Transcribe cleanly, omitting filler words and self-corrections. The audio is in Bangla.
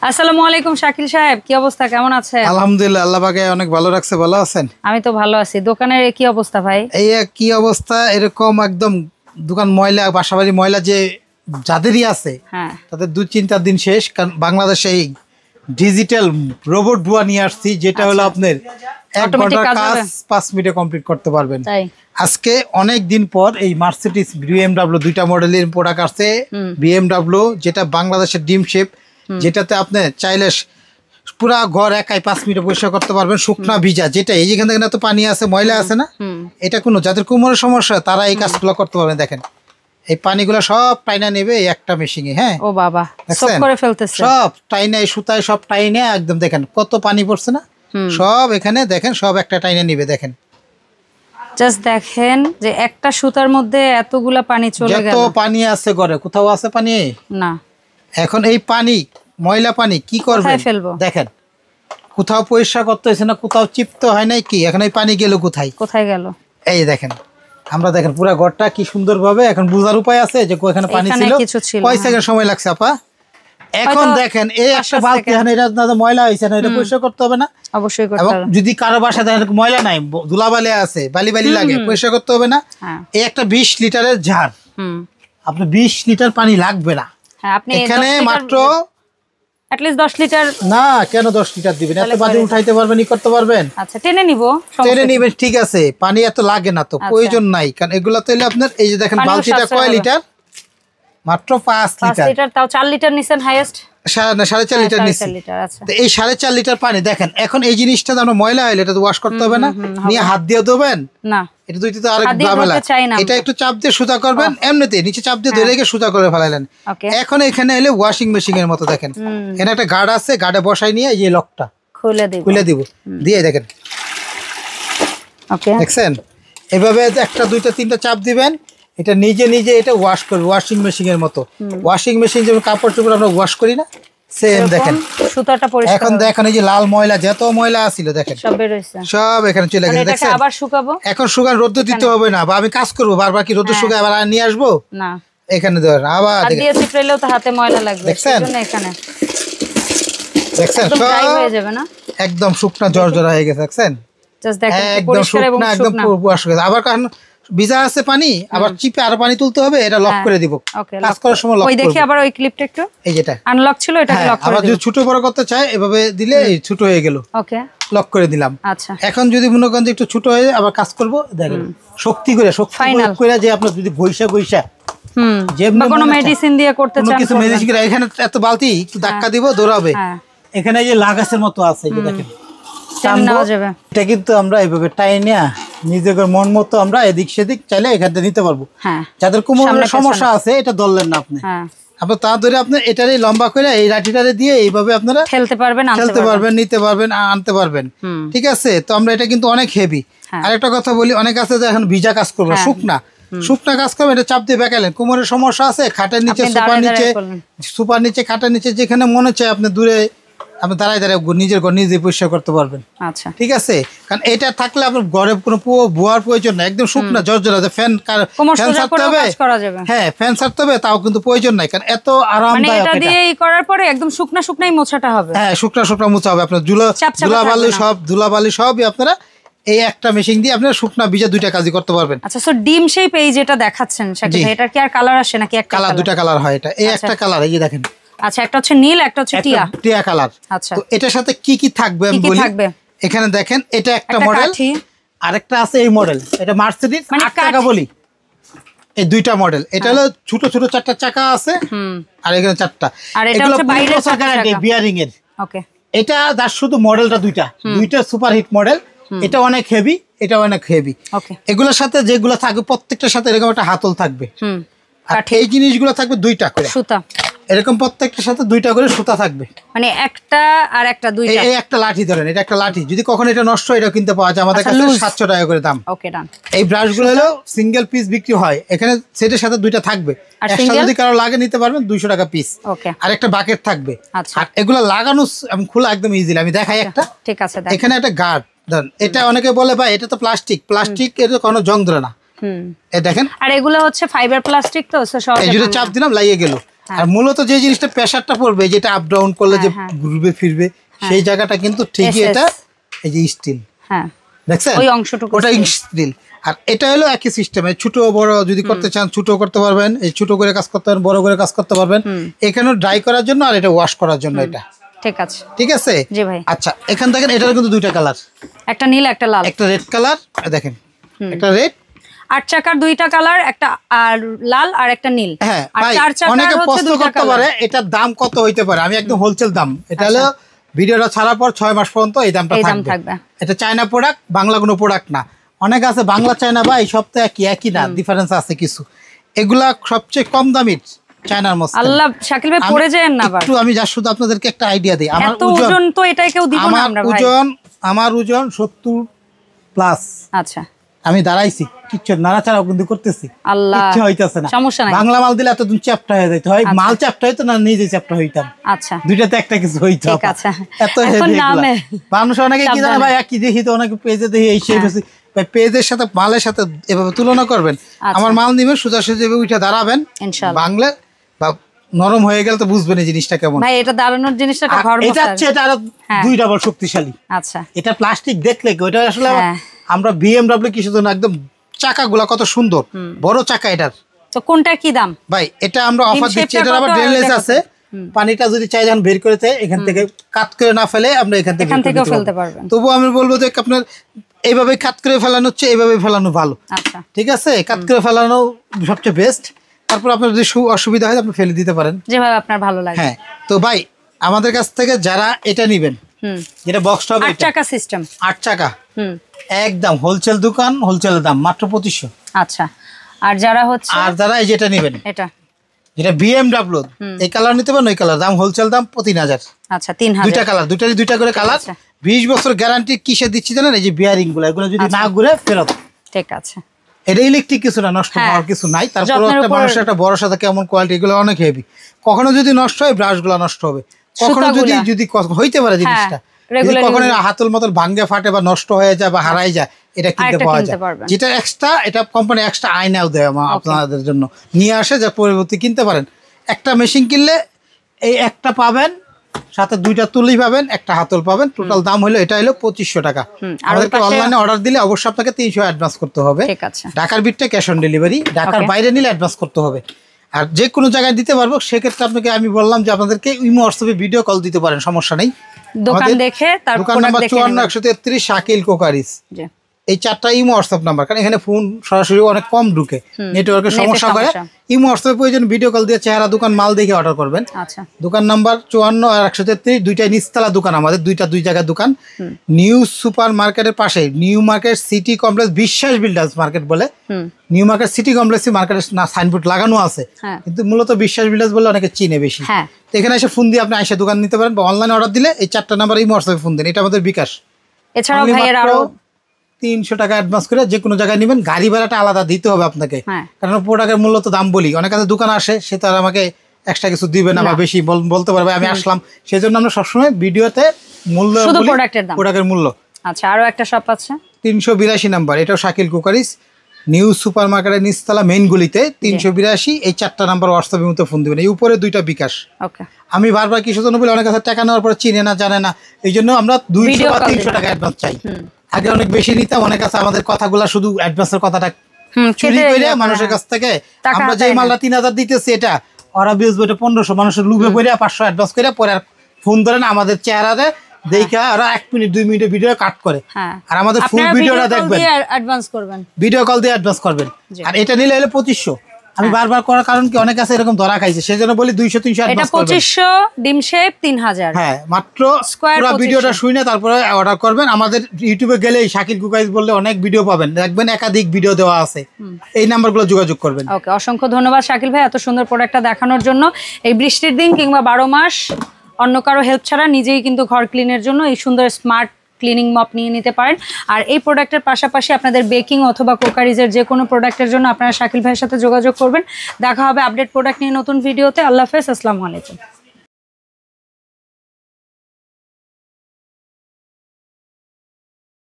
আসসালামু আলাইকুম শাকিল সাহেব, কি অবস্থা, কেমন আছেন? আলহামদুলিল্লাহ, আল্লাহ পাকে অনেক ভালো রাখছে। ভালো আছেন? আমি তো ভালো আছি। দোকানের কি অবস্থা ভাই? এই কি অবস্থা, এরকম একদম দোকান ময়লা, বাসাবাড়ি ময়লা যে যাদেরই আছে তাদের 2-4 দিন শেষ। কারণ বাংলাদেশে এই ডিজিটাল রোবট বুয়া নিয়ে আসছি, যেটা হলো আপনার 1 ঘন্টার কাজ 5 মিনিটে কমপ্লিট করতে পারবেন। আজকে অনেক দিন পর এই মার্সিডিজ BMW দুইটা মডেলের প্রোডাক্ট আসছে। BMW যেটা বাংলাদেশের ডিম শেপ, যেটাতে আপনি চাইলে পুরা ঘর একাই 5 মিনিটে পরিষ্কার করতে পারবেন, শুকনা ভিজা। যেটা এই যেখান থেকে না তো পানি আছে, ময়লা আছে না, এটা কোনো যাদের কোমরের সমস্যা তারা এই কাজগুলো করতে পারবেন। দেখেন এই পানিগুলো সব টাইনা নেবে এই একটা মেশিনে। হ্যাঁ, ও বাবা, সব করে ফেলতেছে, সব টাইনা, এই সুতায় সব টাইনে একদম। দেখেন কত পানি পড়ছে না, সব এখানে দেখেন, সব একটা টাইনা নিবে। দেখেন জাস্ট দেখেন যে একটা সুতার মধ্যে এতগুলা পানি চলে গেল। যত পানি আছে ঘরে, কোথাও আছে পানি না। এখন এই পানি, ময়লা পানি কি করবে দেখেন, কোথাও পরিষ্কার করতে হয়েছে না, কোথাও চিপতে হয় নাই কি। এখন এই পানি গেল কোথায়, কোথায় গেল? এই দেখেন, আমরা দেখেন পুরো ঘরটা কি সুন্দর ভাবে। এখন বুঝার উপায় আছে যে এখানে পানি ছিল, কয় সেকেন্ড সময় লাগছে আপা। এখন দেখেন এই একটা বালতি, এটা ময়লা হয়েছে না, এটা পরিষ্কার করতে হবে না? অবশ্যই করতে হবে। যদি কারো বাসায় দেখেন ময়লা নাই, ধুলাবালি আছে, বালি বালি লাগে, পরিষ্কার করতে হবে না? এই একটা 20 লিটারের জার, আপনি 20 লিটার পানি লাগবে না। এখানে মাত্র অ্যাটলিস্ট 10 লিটার না, কেন 10 লিটার দিবেন? এত পানি উঠাইতে পারবেন, ই করতে পারবেন। আচ্ছা, টেনে নিব, টেনে নিবেন, ঠিক আছে। পানি এত লাগে না তো, প্রয়োজন নাই। কারণ এগুলা তো আপনার এই যে দেখেন বালতিটা কয় লিটার, মাত্র 5 লিটার, তাও 4 লিটার নিছেন হাইয়েস্ট, 4.5 লিটার নিচ্ছি। এই 4.5 লিটার পানি দেখেন। এখন এই জিনিসটা আমরা ময়লা হইলে এটা তো ওয়াশ করতে হবে না, নিয়ে হাত দিয়ে দেবেন না, এটা দুইতে তো আরেক ঝামেলা। এটা একটু চাপ দিয়ে সুতা করবেন, এমনিতে নিচে চাপ দিয়ে ধরে রেখে সুতা করে ফেলাইলেন। এখন এখানে এলে ওয়াশিং মেশিন এর মতো দেখেন, এখানে একটা গার্ড আছে, গার্ডে বসাই নিয়ে এই যে লকটা খুলে দিব, দিয়ে দেখেন, দেখছেন এভাবে 1টা 2টা 3টা চাপ দিবেন, এটা নিজে নিজে এটা ওয়াশ করবে, ওয়াশিং মেশিন এর মতো। ওয়াশিং মেশিন যেমন কাপড় চোপড় আমরা ওয়াশ করি না, সেম দেখেন সুতাটা পরিষ্কার। এখন দেখেন এই যে লাল ময়লা, যত ময়লা ছিল দেখেন সব বের হইছে, সব এখানে চলে গেছে। দেখছেন আবার শুকাবো, এখন শুকান, রোদ দিতে হবে না, বা আমি কাজ করব বারবার কি রোদ শুকায় আবার নিয়ে আসবো না, এখানে ধরেন আবার হাত দিয়ে চিপড়াইলেও তো হাতে ময়লা লাগবে। দেখছেন এখানে দেখছেন সব হয়ে যাবে না, একদম শুকনা জর্জরা হয়ে গেছে। দেখছেন জাস্ট দেখেন পরিষ্কার এবং শুকনা, একদম ওয়াশ হয়ে গেছে। আবার কারণ ভিজা আছে পানি, আবার চিপে আর পানি তুলতে হবে, এটা লক করে দিব। কাজ করার সময় লক করব। ওই দেখি আবার ওই ক্লিপটা একটু, এই যেটা আনলক ছিল, এটাকে লক করে দিব। আবার যদি ছোট বড় করতে চাই এভাবে দিলে এই ছোট হয়ে গেল, ওকে লক করে দিলাম। আচ্ছা, এখন যদি মনে করেন একটু ছোট হয়ে আবার কাজ করব, দেখেন শক্তি করে যে আপনার যদি গইসা যে কোনো মেডিসিন দিয়ে করতে চান, কিছু মেডিসিন করে এখানে এত বালতি একটু ধাক্কা দিব, দৌড়াবে। এখানে এই যে লাগাসের মতো আছে, এই যে দেখেন এটা কিন্তু আমরা এইভাবে টাইনা নিজের মন মতো আমরা এদিক সেদিক চাইলে এখান থেকে নিতে পারবো। যাদের কোমরের সমস্যা আছে এটা ধরলেন না আপনি, আপনার তা ধরে আপনি এটারই লম্বা করে এই লাঠিটারে দিয়ে এইভাবে আপনারা খেলতে পারবেন, নিতে পারবেন, আনতে পারবেন। ঠিক আছে, তো আমরা এটা কিন্তু অনেক হেভি। আরেকটা কথা বলি, অনেক আছে যে এখন ভিজা কাজ করবো, শুকনা কাজ করবেন, এটা চাপ দিয়ে বেঁকালেন। কোমরের সমস্যা আছে, খাটের নিচে, সুপার নিচে, খাটের নিচে, যেখানে মনে হচ্ছে আপনি দূরে আপনি দাঁড়ায় নিজের ঘর নিজে পরিষ্কার করতে পারবেন। আচ্ছা, ঠিক আছে। কারণ এটা থাকলে আপনার ঘরে কোনো বুয়ার প্রয়োজন নাই, একদম শুকনা জর্জরা। ফ্যান ছাড়তে হবে, হ্যাঁ ফ্যান ছাড়তে হবে, তাও কিন্তু প্রয়োজন নাই, কারণ এত আরামদায়ক। এটা দিয়ে করার পরে একদম শুকনাই মোছাটা হবে, হ্যাঁ শুকনা মোছা হবে। আপনার ধুলাবালি সবই আপনারা এই একটা মেশিন দিয়ে আপনারা শুকনা ভিজা দুইটা কাজই করতে পারবেন। আচ্ছা, সো ডিম শেপ এই যেটা দেখাচ্ছেন এটা কি আর কালার আসে নাকি? একটা কালার, দুইটা কালার হয়। এটা এই একটা কালার, এই যে দেখেন। আচ্ছা, একটা হচ্ছে নীল, একটা হচ্ছে টিয়া কালার। আচ্ছা, তো এটার সাথে কি কি থাকবে আমি বলি। এখানে দেখেন, এটা একটা মডেল, আরেকটা আছে এই মডেল, এটা মার্সিডিজ 8 টাকা বলি। এই দুইটা মডেল, এটা হলো ছোট ছোট 4টা চাকা আছে, আর এখানে 4টা, আর এটা হচ্ছে বাইরের চাকা বিয়ারিং এর। ওকে, এটা যার শুধু মডেলটা দুইটা সুপার হিট মডেল। এটা অনেক হেভি, এটা অনেক হেভি। এগুলোর সাথে যেগুলো থাকবে প্রত্যেকটার সাথে এরকম একটা হাতল থাকবে, আর এই জিনিসগুলো থাকবে 2টা করে সুতা, এরকম প্রত্যেকটার সাথে 2টা করে সুতা থাকবে, মানে একটা আর একটা দুইটা। এই একটা লাঠি ধরেন, এটা একটা লাঠি, যদি কখনো এটা নষ্ট হয়, এটা কিনতে পাওয়া যায় আমাদের কাছে 700 টাকা করে দাম। ওকে, ডান। এই ব্রাশগুলো হলো সিঙ্গেল পিস বিক্রি হয়, এখানে সেটের সাথে 2টা থাকবে, একটা যদি কারো লাগে নিতে পারবেন 200 টাকা পিস। ওকে, আর একটা বাকেট থাকবে। আর এগুলো লাগানো খোলা একদম ইজিলি, আমি দেখাই একটা। ঠিক আছে, এখানে একটা গার্ড ধরেন, এটা অনেকে বলে ভাই এটা তো প্লাস্টিক এর কোনো জং ধরে না। এই দেখেন, আর এগুলো হচ্ছে ফাইবার প্লাস্টিক, তো সব এই যদি চাপ দিলাম লাগিয়ে গেল। আর মূলত যে জিনিসটা প্রেসারটা পড়বে, যেটা আপ ডাউন করলে যে ঘুরবে ফিরবে, সেই জায়গাটা কিন্তু ঠিকই এটা এই যে স্টিল। হ্যাঁ, দেখছেন ওই অংশটুকু ওটা স্টিল। আর এটা হলো একই সিস্টেমে, ছোট বড় যদি করতে চান ছোট করতে পারবেন, এই ছোট করে কাজ করতে পারবেন, বড় করে কাজ করতে পারবেন। এখানে ড্রাই করার জন্য আর এটা ওয়াশ করার জন্য এটা। ঠিক আছে, ঠিক আছে জি ভাই। আচ্ছা, এখান দেখেন এটার কিন্তু দুইটা কালার, একটা নীল একটা লাল, একটা রেড কালার দেখেন, একটা রেড 8 চাকার দুইটা কালার, একটা আর লাল আর একটা নীল। হ্যাঁ আর ভাই, 4 চাকার অনেকে হচ্ছে প্রশ্ন দুইটা করতে পারে এটার দাম কত হইতে পারে। আমি একদম হোলসেল দাম, এটা হলো ভিডিওটা ছাড়ার পর 6 মাস পর্যন্ত এই দামটা থাকবে। এটা চায়না প্রোডাক্ট, বাংলা কোনো প্রোডাক্ট না। অনেক আছে বাংলা চায়না ভাই, সব তো একই না, ডিফারেন্স আছে কিছু। এগুলা সবচেয়ে কম দামি চায়নার মধ্যে। আল্লাহ শাকিল ভাই পড়ে যায় না আবার। একটু আমি যা শুধু আপনাদেরকে একটা আইডিয়া দেই। আমার ওজন তো এটাই কেউ দিব না আমরা ভাই। আমার ওজন 70 প্লাস। আচ্ছা, আমি দাঁড়াইছি, কিচ্ছু নাড়াচাড়াও কিন্তু করতেছি, আল্লাহ কিচ্ছু হইতাছে না। সমস্যা নাই। বাংলা মাল দিলে এতদিন চ্যাপ্টা হয়ে যাইতো, হয় মাল চ্যাপ্টা হইতো না নিজে চ্যাপ্টা হইতাম। আচ্ছা, দুইটাতে একটা কিছু হইতো। ঠিক আছে, এত হেভি এগুলা। মানুষ অনেকে কি জানে ভাই, একই দেখি তো, অনেকে পেজে দেখি এই সেই বেশি ভাই, পেজের সাথে মালের সাথে এভাবে তুলনা করবেন। আমার মাল নিবেন, সোজাসুজি উঠে দাঁড়াবেন, ইনশাআল্লাহ বাংলা বা নরম হয়ে গেল তো বুঝবেন এই জিনিসটা কেমন। ভাই এটা দাঁড়ানোর জিনিসটা ঘর বসার, এটা হচ্ছে এটা আরো 2 ডাবল শক্তিশালী। আচ্ছা, এটা প্লাস্টিক দেখলে ওইটা আসলে আমরা BMW কিসের জন্য একদম চাকাগুলা কত সুন্দর, বড় চাকা এটার। তো কোনটার কি দাম ভাই? এটা আমরা অফার দিচ্ছি, এটার আবার ড্রেনেজ আছে, পানিটা যদি চাই যখন বের করে চাই এখান থেকে কাট করে না ফেলে আমরা এখান থেকে ফেলতে পারবেন। তবু আমি বলবো যে আপনার এইভাবে কাট করে ফেলানো হচ্ছে, এইভাবে ফেলানো ভালো। আচ্ছা, ঠিক আছে, কাট করে ফেলানো সবচেয়ে বেস্ট। তারপর আপনার যদি অসুবিধা হয় আপনি ফেলে দিতে পারেন, যেভাবে আপনার ভালো লাগে। হ্যাঁ। তো ভাই আমাদের কাছ থেকে যারা এটা নেবেন, যেটা বক্স হবে 8 চাকা সিস্টেম, 8 চাকা, একদম হোলসেল দোকান, হোলসেলের দাম মাত্র 2500। আচ্ছা, আর যারা এই যেটা নেবেন, যেটা BMW এই কালার নিতে পারেন, ওই কালার দাম হোলসেল দাম 3000। আচ্ছা, 3000, দুইটা কালার, দুইটা করে কালার। 20 বছর গ্যারান্টি কিসে দিচ্ছি জানেন? এই যে বিয়ারিং গুলো, এগুলো যদি না ঘুরে ফেরত। ঠিক আছে, এটা ইলেকট্রিক কিছু না, নষ্ট হওয়ার কিছু নাই। তারপরে একটা মানুষের একটা বড় সাথে কেমন কোয়ালিটি, এগুলো অনেক হেভি। কখনো যদি নষ্ট হয় ব্রাশ গুলা নষ্ট হবে, কখনো যদি হইতে পারে জিনিসটা, কখনো হাতল মতল ভাঙ্গে ফাটে বা নষ্ট হয়ে যায় বা হারাই যায়, এটা কিনতে পাওয়া যায়। যেটা এক্সট্রা, এটা কোম্পানি এক্সট্রা আয়নাও দেয় আপনাদের জন্য, নিয়ে আসে যে পরবর্তী কিনতে পারেন। একটা মেশিন কিনলে এই একটা পাবেন, সাথে 2টা তুলি পাবেন, একটা হাতল পাবেন। টোটাল দাম হলো এটা হলো 2500 টাকা। আমাদেরকে অনলাইনে অর্ডার দিলে অবশ্যই আপনাকে 300 অ্যাডভান্স করতে হবে। ঢাকার ভিতরে ক্যাশ অন ডেলিভারি, ঢাকার বাইরে নিলে অ্যাডভান্স করতে হবে। আর যে কোনো জায়গায় দিতে পারবো, সেক্ষেত্রে আপনাকে আমি বললাম যে আপনাদেরকে ইমো হোয়াটসঅ্যাপে ভিডিও কল দিতে পারেন, সমস্যা নেই। দোকান দেখে, দোকান নাম্বার 54 শাকিল কোকারিস, এই 4টা ইমো হোয়াটসঅ্যাপ নাম্বার। কারণ এখানে ফোন সরাসরি অনেক কম ঢুকে, নেটওয়ার্কের সমস্যা করে। ইমো হোয়াটসঅ্যাপে প্রয়োজন ভিডিও কল দিয়ে চেহারা দোকান মাল দেখে অর্ডার করবেন। দোকান নাম্বার 54 আর 133, দুইটাই নিচতলা দোকান আমাদের, দুই জায়গার দোকান। নিউ সুপার মার্কেটের পাশে, নিউ মার্কেট সিটি কমপ্লেক্স, বিশ্বাস বিল্ডার্স মার্কেট বলে। নিউ মার্কেট সিটি কমপ্লেক্স মার্কেটের সাইনবোর্ড লাগানো আছে, কিন্তু মূলত বিশ্বাস বিল্ডার্স বলে অনেকে চিনে বেশি। তো এখানে এসে ফোন দিয়ে আপনি এসে দোকান নিতে পারেন, বা অনলাইনে অর্ডার দিলে এই 4টা নাম্বার ইমো হোয়াটসঅ্যাপে ফোন দেন, এটা আমাদের বিকাশ। এছাড়াও ভাইয়ের আরো 300 টাকা অ্যাডভান্স করে যে কোনো জায়গায় নেবেন, গাড়ি ভাড়াটা আলাদা দিতে হবে আপনাকে। কারণ প্রোডাক্টের মূল্য তো দাম বলি, অনেক কাছে দোকান আসে, সে তো আর আমাকে এক্সট্রা কিছু দিবে না বা বেশি বলতে পারবে আমি আসলাম। সেই জন্য আমরা সবসময় ভিডিওতে মূল্য বলি, প্রোডাক্টের মূল্য। আচ্ছা, আরো একটা শপ আছে 382 নাম্বার, এটাও শাকিল কুকারিস, নিউ সুপার মার্কেটের নিচতলা মেইন গুলিতে 382। এই 4টা নাম্বার হোয়াটসঅ্যাপের মধ্যে ফোন দিবেন, এই উপরে 2টা বিকাশ। আমি বারবার কিসের জন্য বলি, অনেক কাছে টাকা নেওয়ার পরে চিনে না, জানে না, এই জন্য আমরা 200 বা 300 টাকা অ্যাডভান্স চাই। আগে অনেক বেশি নিতাম, অনেক কাছে আমাদের কথাগুলা শুধু অ্যাডভান্সের কথাটা চুরি করে মানুষের কাছ থেকে আমরা যে মালটা 3000 দিতেছি, এটা ওরা বুঝবে এটা 1500, মানুষের লুভে পড়ে 500 অ্যাডভান্স করে পরে আর ফোন ধরে না আমাদের চেহারাতে দেখা, ওরা 1 মিনিট 2 মিনিটের ভিডিও কাট করে। আর আমাদের ফুল ভিডিওটা দেখবেন, ভিডিও কল দিয়ে অ্যাডভান্স করবেন। আর এটা নিলে হলো 2500। আমি বারবার করার কারণ কি, অনেক আছে এরকম ধরা খাইছে, সেজন্য বলি 200-300 অ্যাডভান্স করবেন। এটা 2500 ডিম শেপ 3000। হ্যাঁ, মাত্র পুরো ভিডিওটা শুনে তারপরে অর্ডার করবেন। আমাদের ইউটিউবে গেলে শাকিল কুকারিস বললে অনেক ভিডিও পাবেন, দেখবেন একাধিক ভিডিও দেওয়া আছে, এই নাম্বারগুলো যোগাযোগ করবেন। ওকে, অসংখ্য ধন্যবাদ শাকিল ভাই এত সুন্দর প্রোডাক্টটা দেখানোর জন্য। এই বৃষ্টির দিন কিংবা 12 মাস অন্য কারো হেল্প ছাড়া নিজেই কিন্তু ঘর ক্লিনের জন্য এই সুন্দর স্মার্ট ক্লিনিং মপ নিয়ে নিতে পারেন। আর এই প্রোডাক্টের পাশাপাশি আপনাদের বেকিং অথবা কোকারিজের যে কোনো প্রোডাক্টের জন্য আপনারা শাকিল ভাইয়ের সাথে যোগাযোগ করবেন। দেখা হবে আপডেট প্রোডাক্ট নিয়ে নতুন ভিডিওতে। আল্লাহ হাফেজ, আসসালামু আলাইকুম।